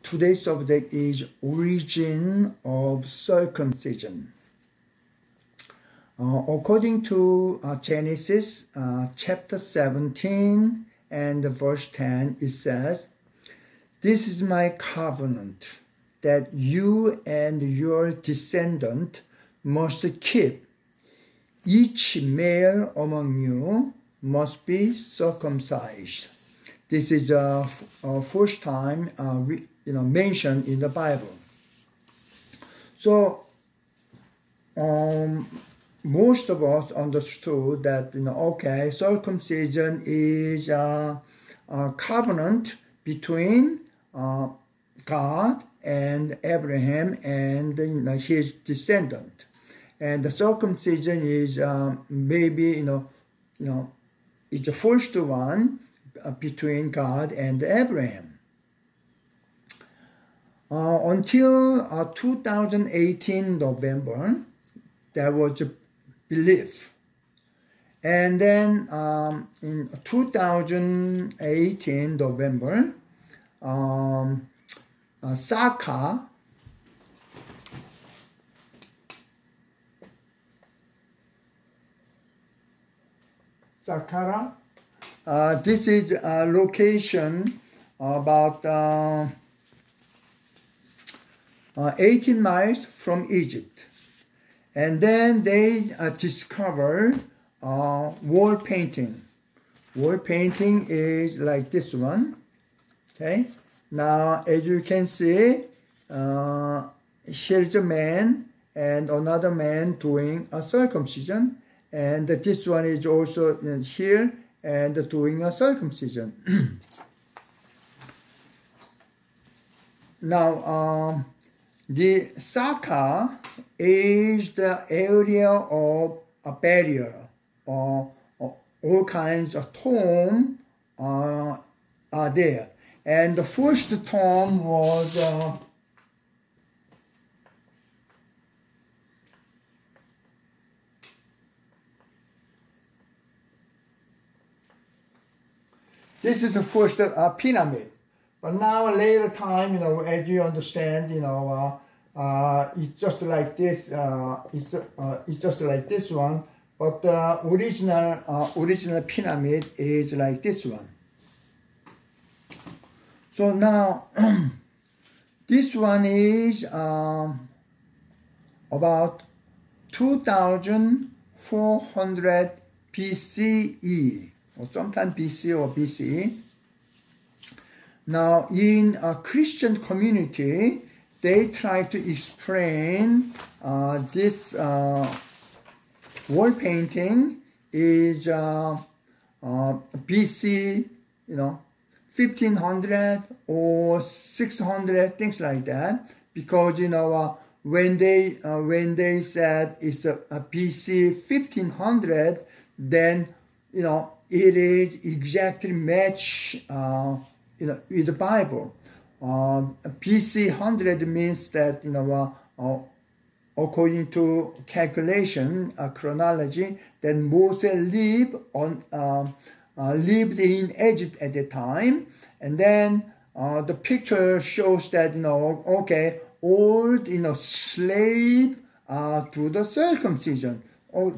Today's subject is origin of circumcision. According to Genesis chapter 17 and verse 10, it says, "This is my covenant, that you and your descendant must keep. Each male among you must be circumcised." This is first time mentioned in the Bible. So most of us understood that circumcision is a covenant between God and Abraham and his descendant, and the circumcision is maybe it's the first one between God and Abraham. Until 2018 November, there was a belief. And then in 2018 November, Sakara, this is a location about 18 miles from Egypt. And then they discovered wall painting. Wall painting is like this one. Okay. Now, as you can see, here's a man and another man doing a circumcision. And this one is also here and doing a circumcision. Now, the Sakara is the area of a barrier, or all kinds of tomb are there. And the first tomb was this is the first pyramid. But now, later time, as you understand, it's just like this. It's just like this one. But the original pyramid is like this one. So now, this one is about 2400 BCE, or sometimes BC or BCE. Now, in a Christian community, they try to explain this wall painting is BC, 1500 or 600, things like that. Because when they said it's a BC 1500, then it is exactly match with the Bible. BC 100 means that according to calculation, chronology, that Moses lived in Egypt at the time, and then the picture shows that old slave to the circumcision.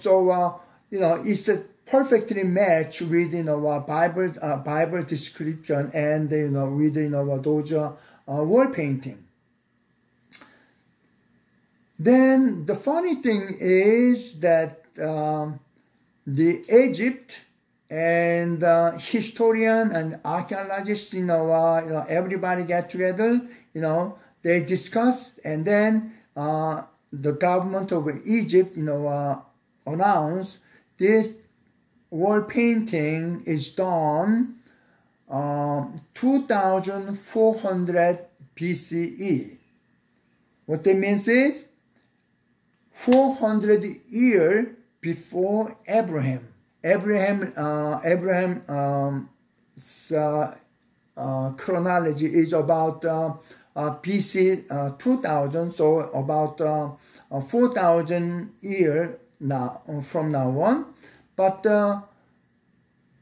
So it's a perfectly match with Bible description and with those wall painting. Then the funny thing is that the Egypt and historian and archaeologists, everybody get together, they discussed, and then the government of Egypt, announced this wall painting is done 2400 BCE. What that means is 400 years before Abraham. Abraham's chronology is about BC 2000, so about 4,000 years now from now on. But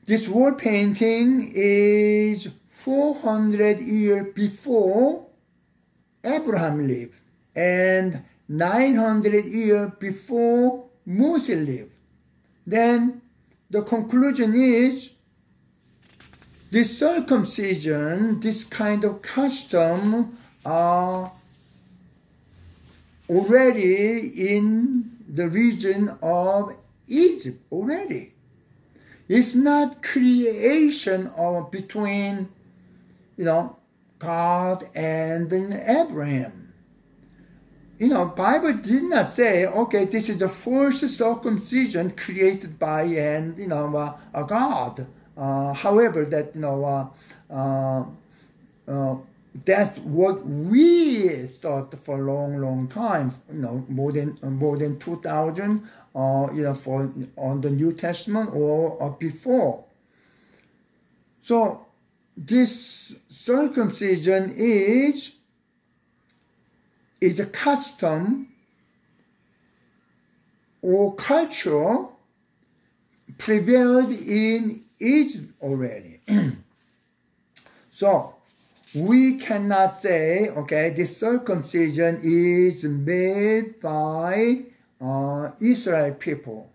this wall painting is 400 years before Abraham lived and 900 years before Moses lived. Then the conclusion is this circumcision, this kind of custom are already in the region of Egypt already. It's not creation of between, God and Abraham. Bible did not say, okay, this is the first circumcision created by a God. However, that that's what we thought for a long time. More than 2,000. For on the New Testament or before. So this circumcision is a custom or culture prevailed in Egypt already. So we cannot say, okay, this circumcision is made by Israel people.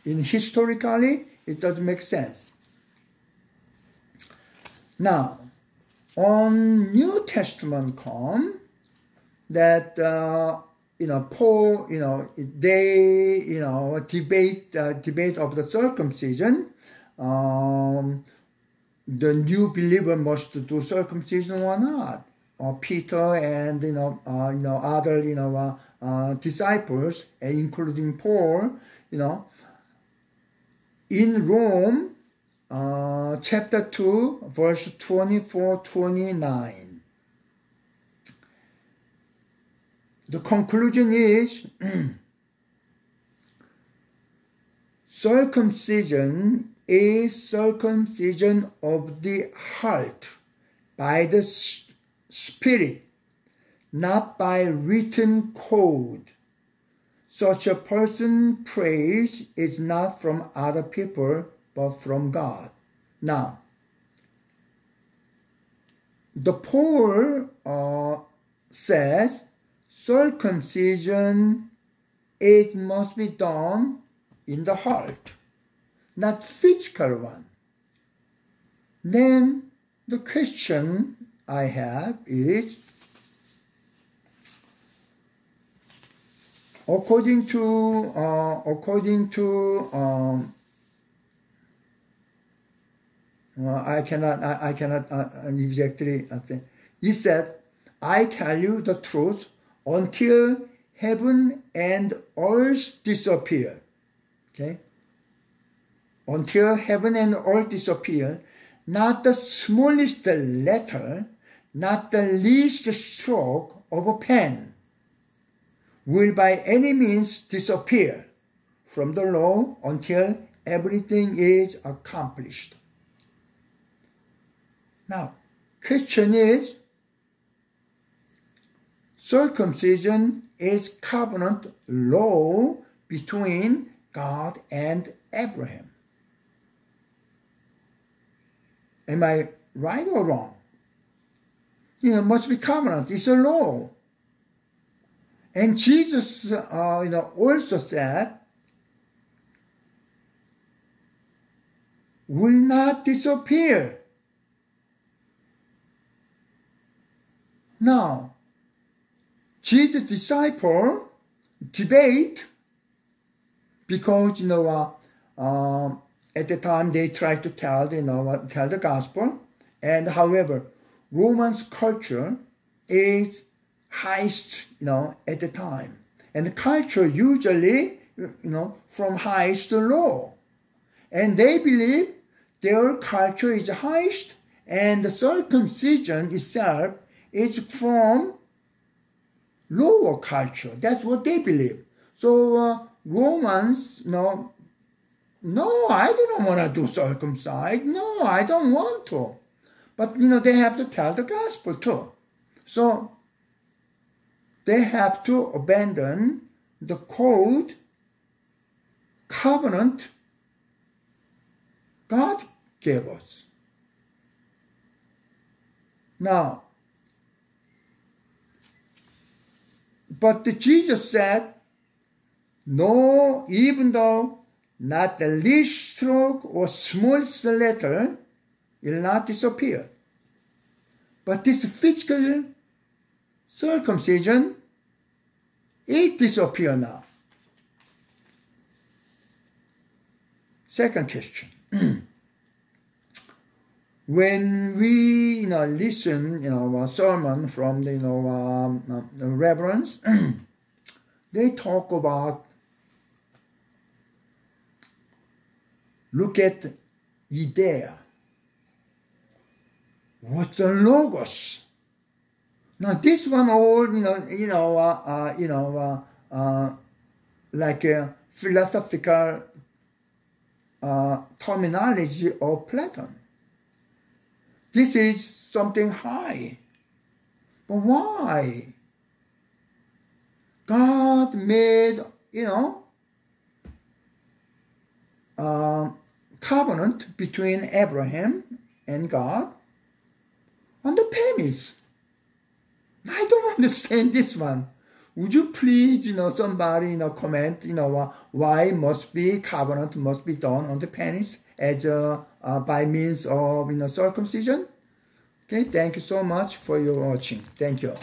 Historically, it doesn't make sense. Now, on New Testament come that Paul, they debate of the circumcision. The new believer must do circumcision or not. Peter and other disciples, including Paul, in Rome, chapter 2, verse 24-29. The conclusion is circumcision is circumcision of the heart by the Spirit, not by written code. Such a person's praise is not from other people, but from God. Now, the Paul says circumcision, it must be done in the heart, not physical one. Then the question I have is, according to I cannot exactly say. He said, I tell you the truth, until heaven and earth disappear. Okay? Until heaven and earth disappear, not the smallest letter, not the least stroke of a pen will by any means disappear from the law until everything is accomplished. Now, question is, circumcision is covenant law between God and Abraham. Am I right or wrong? It must be covenant. It's a law. And Jesus, also said, will not disappear. Now, Jesus' disciple debate because at the time they tried to tell the gospel, and however, Romans culture is highest at the time, and the culture usually from highest to low, and they believe their culture is highest, and the circumcision itself is from lower culture. That's what they believe. So Romans, no, I don't want to do circumcised. No, I don't want to. But they have to tell the gospel too. So they have to abandon the code, covenant God gave us. Now, but Jesus said, no, even though not the least stroke or smallest letter will not disappear. But this physical circumcision, it disappears now. Second question. When we listen a sermon from the reverends, they talk about, look at idea. What's the logos? Now this one all like a philosophical terminology of Platon. This is something high. But why? God made, covenant between Abraham and God on the penis. I don't understand this one. Would you please, somebody, comment, why covenant must be done on the penis as by means of, circumcision? Okay, thank you so much for your watching. Thank you.